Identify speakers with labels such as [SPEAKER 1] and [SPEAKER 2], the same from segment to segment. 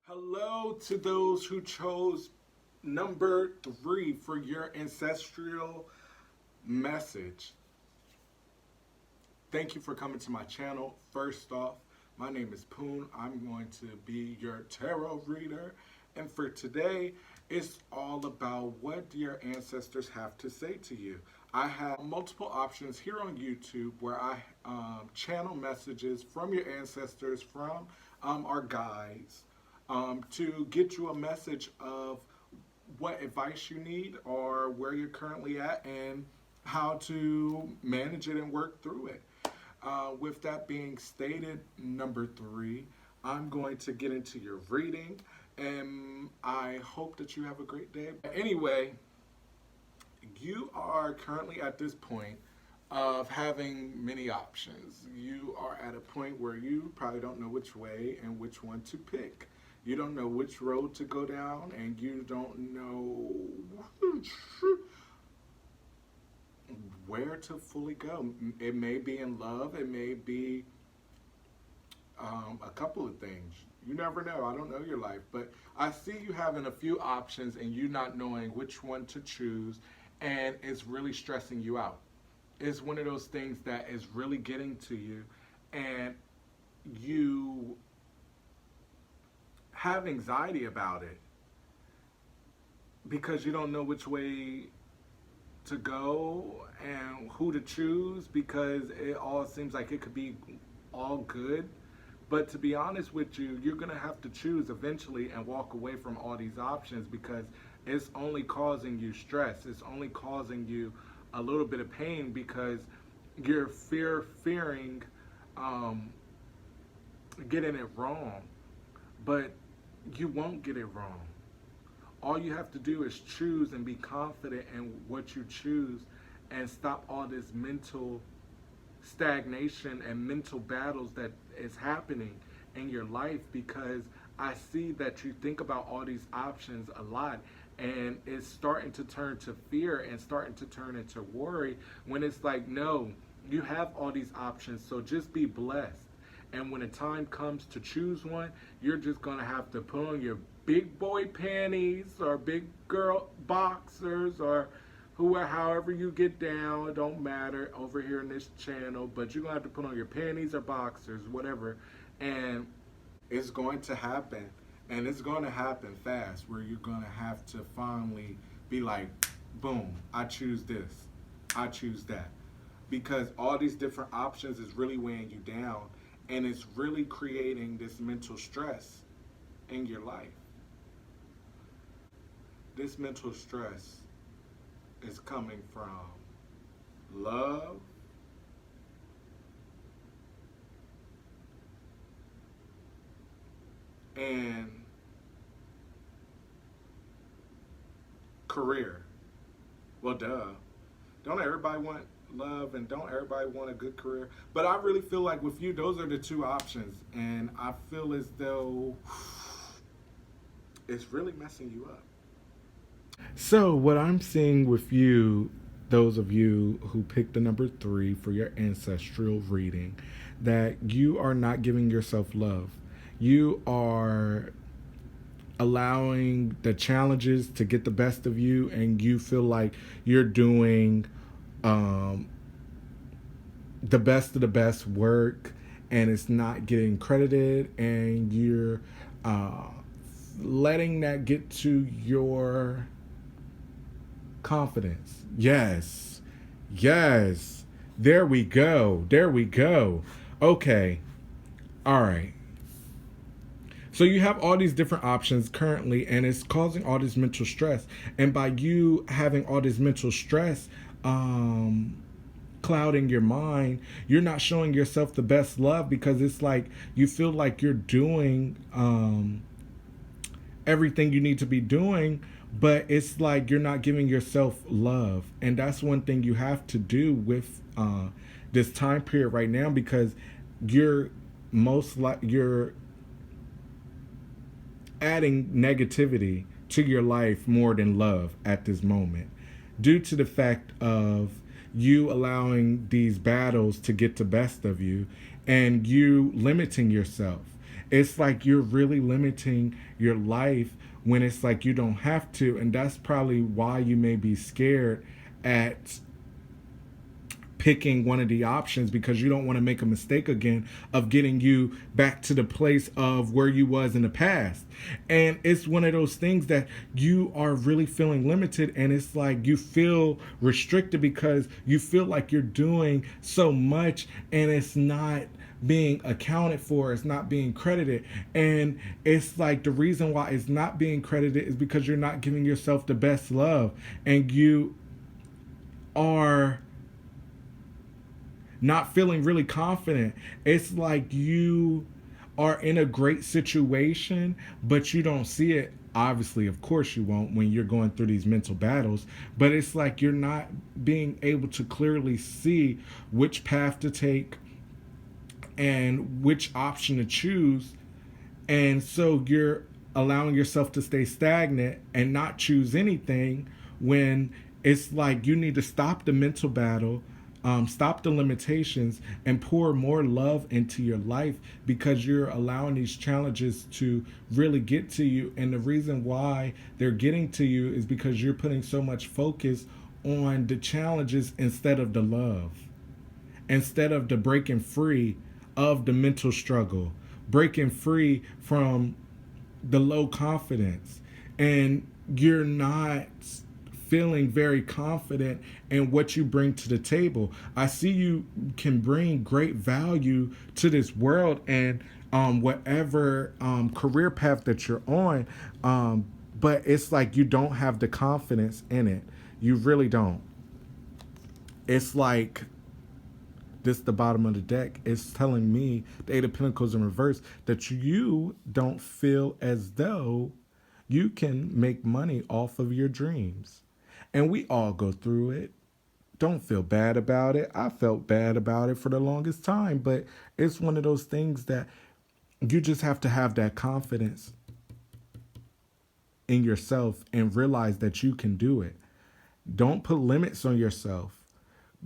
[SPEAKER 1] Hello to those who chose number 3 for your ancestral message. Thank you for coming to my channel. First off, my name is Poon. I'm going to be your tarot reader. And for today, it's all about what do your ancestors have to say to you. I have multiple options here on YouTube where I channel messages from your ancestors, from our guides, to get you a message of what advice you need or where you're currently at and how to manage it and work through it. With that being stated, number 3, I'm going to get into your reading and I hope that you have a great day. Anyway, you are currently at this point of having many options. You are at a point where you probably don't know which way and which one to pick. You don't know which road to go down, and you don't know where to fully go. It may be in love, it may be a couple of things. You never know. I don't know your life, but I see you having a few options and you not knowing which one to choose, and it's really stressing you out. It's one of those things that is really getting to you, and you have anxiety about it because you don't know which way to go and who to choose, because it all seems like it could be all good. But to be honest with you, you're going to have to choose eventually and walk away from all these options, because it's only causing you stress. It's only causing you a little bit of pain because you're fearing getting it wrong. But you won't get it wrong. All you have to do is choose and be confident in what you choose and stop all this mental stagnation and mental battles that is happening in your life, because I see that you think about all these options a lot and it's starting to turn to fear and starting to turn into worry, when it's like, no, you have all these options, so just be blessed. And when the time comes to choose one, you're just going to have to put on your big boy panties or big girl boxers or however you get down. It don't matter over here in this channel, but you're going to have to put on your panties or boxers, whatever. And it's going to happen. And it's going to happen fast, where you're going to have to finally be like, boom, I choose this. I choose that. Because all these different options is really weighing you down. And it's really creating this mental stress in your life. This mental stress is coming from love, and career. Well, duh. Don't everybody want love, and don't everybody want a good career? But I really feel like with you, those are the two options, and I feel as though it's really messing you up. So what I'm seeing with you, those of you who picked the number 3 for your ancestral reading, that you are not giving yourself love. You are allowing the challenges to get the best of you, and you feel like you're doing the best of the best work, and it's not getting credited, and you're letting that get to your confidence. Yes. There we go. Okay. All right. So you have all these different options currently, and it's causing all this mental stress. And by you having all this mental stress clouding your mind, you're not showing yourself the best love, because it's like you feel like you're doing everything you need to be doing, but it's like you're not giving yourself love. And that's one thing you have to do with this time period right now, because you're you're adding negativity to your life more than love at this moment, due to the fact of you allowing these battles to get the best of you and you limiting yourself. it's like you're really limiting your life when it's like you don't have to. And that's probably why you may be scared at picking one of the options, because you don't want to make a mistake again of getting you back to the place of where you was in the past. And it's one of those things that you are really feeling limited, and it's like you feel restricted because you feel like you're doing so much and it's not being accounted for, it's not being credited. And it's like the reason why it's not being credited is because you're not giving yourself the best love, and you are not feeling really confident. It's like you are in a great situation, but you don't see it. Obviously, of course, you won't when you're going through these mental battles, but it's like you're not being able to clearly see which path to take and which option to choose. And so you're allowing yourself to stay stagnant and not choose anything, when it's like you need to stop the mental battle, stop the limitations, and pour more love into your life, because you're allowing these challenges to really get to you. And the reason why they're getting to you is because you're putting so much focus on the challenges instead of the love, instead of the breaking free of the mental struggle, breaking free from the low confidence. And you're not feeling very confident in what you bring to the table. I see you can bring great value to this world, and whatever career path that you're on, but it's like you don't have the confidence in it. You really don't. It's like this the bottom of the deck is telling me, the Eight of Pentacles in reverse, that you don't feel as though you can make money off of your dreams. And we all go through it. Don't feel bad about it. I felt bad about it for the longest time, but it's one of those things that you just have to have that confidence in yourself and realize that you can do it. Don't put limits on yourself.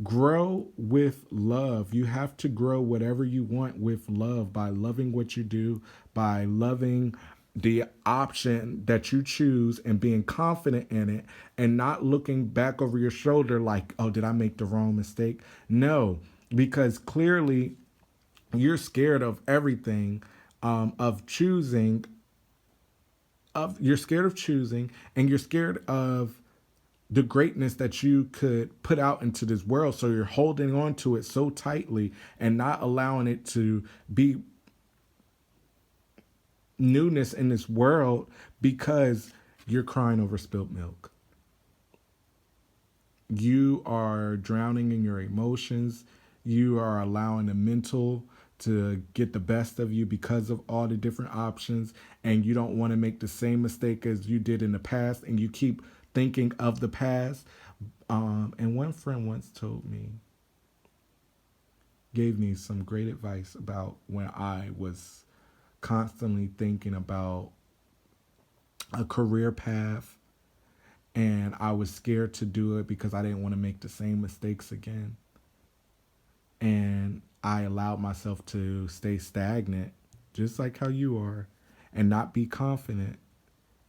[SPEAKER 1] Grow with love. You have to grow whatever you want with love, by loving what you do, by loving the option that you choose and being confident in it, and not looking back over your shoulder like, oh, did I make the wrong mistake? No, because clearly you're scared of everything, of choosing, you're scared of choosing, and you're scared of the greatness that you could put out into this world. So you're holding on to it so tightly and not allowing it to be newness in this world, because you're crying over spilt milk. You are drowning in your emotions. You are allowing the mental to get the best of you because of all the different options, and you don't want to make the same mistake as you did in the past, and you keep thinking of the past. And one friend once told me, gave me some great advice about when I was constantly thinking about a career path, and I was scared to do it because I didn't want to make the same mistakes again. And I allowed myself to stay stagnant, just like how you are, and not be confident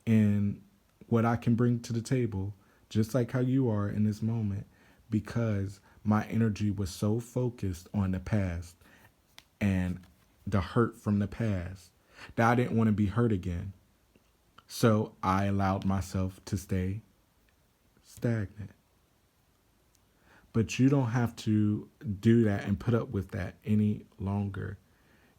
[SPEAKER 1] in what I can bring to the table, just like how you are in this moment, because my energy was so focused on the past and the hurt from the past that I didn't want to be hurt again. So I allowed myself to stay stagnant. But you don't have to do that and put up with that any longer.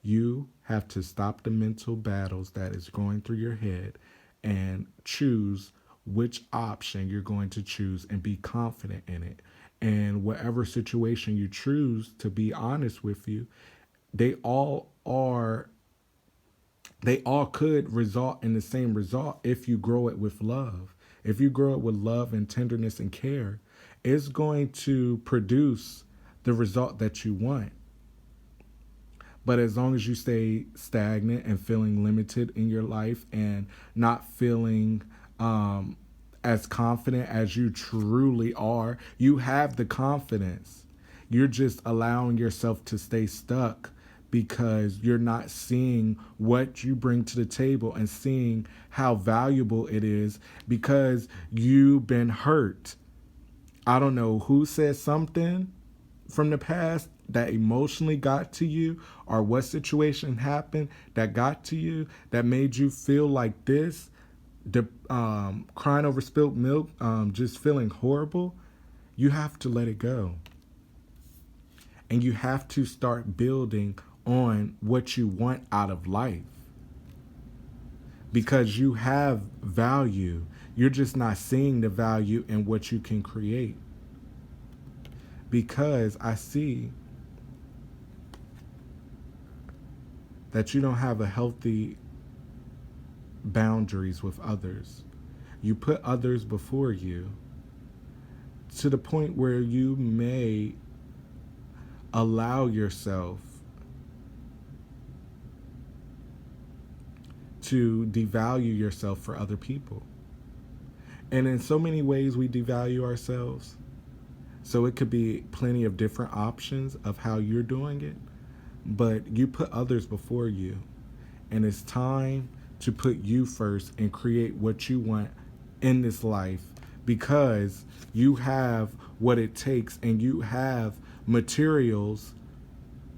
[SPEAKER 1] You have to stop the mental battles that is going through your head and choose which option you're going to choose and be confident in it. And whatever situation you choose, to be honest with you, they all could result in the same result if you grow it with love. If you grow it with love and tenderness and care, it's going to produce the result that you want. But as long as you stay stagnant and feeling limited in your life and not feeling as confident as you truly are, you have the confidence. You're just allowing yourself to stay stuck because you're not seeing what you bring to the table and seeing how valuable it is because you've been hurt. I don't know who said something from the past that emotionally got to you, or what situation happened that got to you that made you feel like this, crying over spilled milk, just feeling horrible. You have to let it go. And you have to start building on what you want out of life. Because you have value. You're just not seeing the value in what you can create. Because I see that you don't have a healthy boundaries with others. You put others before you to the point where you may allow yourself to devalue yourself for other people. And in so many ways we devalue ourselves. So it could be plenty of different options of how you're doing it, but you put others before you. And it's time to put you first and create what you want in this life, because you have what it takes and you have materials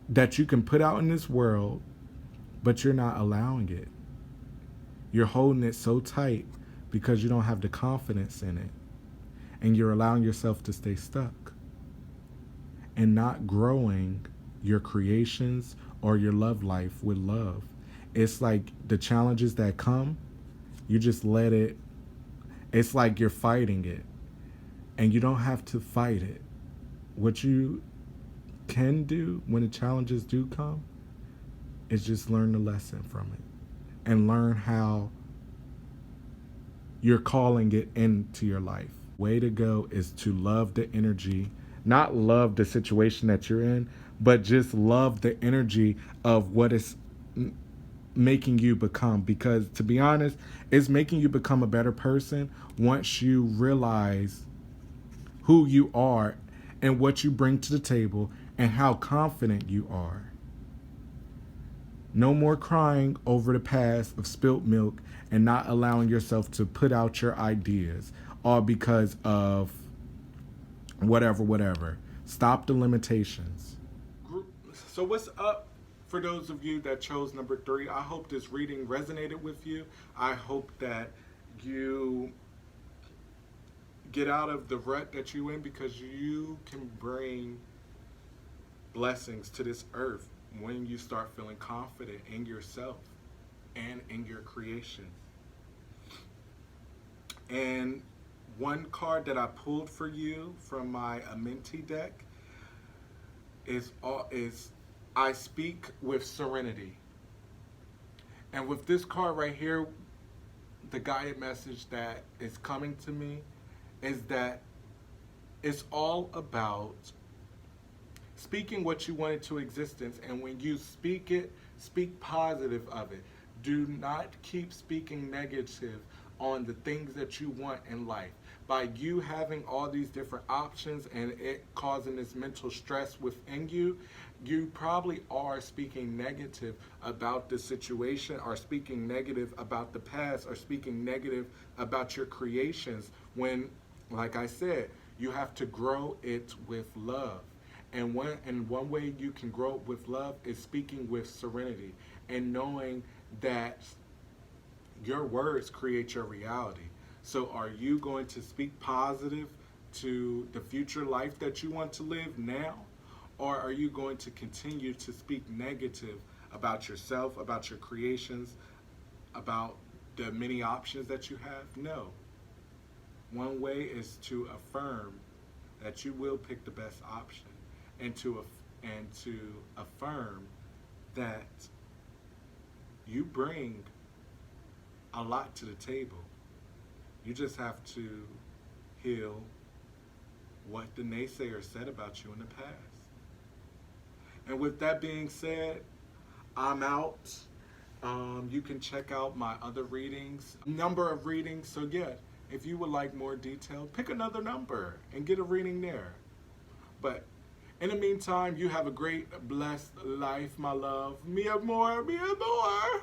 [SPEAKER 1] that you can put out in this world, but you're not allowing it. You're holding it so tight because you don't have the confidence in it. And you're allowing yourself to stay stuck and not growing your creations or your love life with love. It's like the challenges that come, you just let it. It's like you're fighting it, and you don't have to fight it. What you can do when the challenges do come is just learn the lesson from it and learn how you're calling it into your life. Way to go is to love the energy, not love the situation that you're in, but just love the energy of what is making you become. Because to be honest, it's making you become a better person once you realize who you are and what you bring to the table and how confident you are. No more crying over the past of spilt milk and not allowing yourself to put out your ideas, all because of whatever. Stop the limitations. So what's up for those of you that chose number 3? I hope this reading resonated with you. I hope that you get out of the rut that you're in, because you can bring blessings to this earth when you start feeling confident in yourself and in your creation. And one card that I pulled for you from my Amenti deck is I speak with serenity. And with this card right here, the guided message that is coming to me is that it's all about speaking what you want into existence. And when you speak it, speak positive of it. Do not keep speaking negative on the things that you want in life. By you having all these different options and it causing this mental stress within you, you probably are speaking negative about the situation, or speaking negative about the past, or speaking negative about your creations, when, like I said, you have to grow it with love. And one way you can grow it with love is speaking with serenity and knowing that your words create your reality. So are you going to speak positive to the future life that you want to live now? Or are you going to continue to speak negative about yourself, about your creations, about the many options that you have? No. One way is to affirm that you will pick the best option, and to affirm that you bring a lot to the table. You just have to heal what the naysayers said about you in the past. And with that being said, I'm out. You can check out my other readings, number of readings. So yeah, if you would like more detail, pick another number and get a reading there. But In the meantime, you have a great, blessed life, my love. Mi amor, mi amor.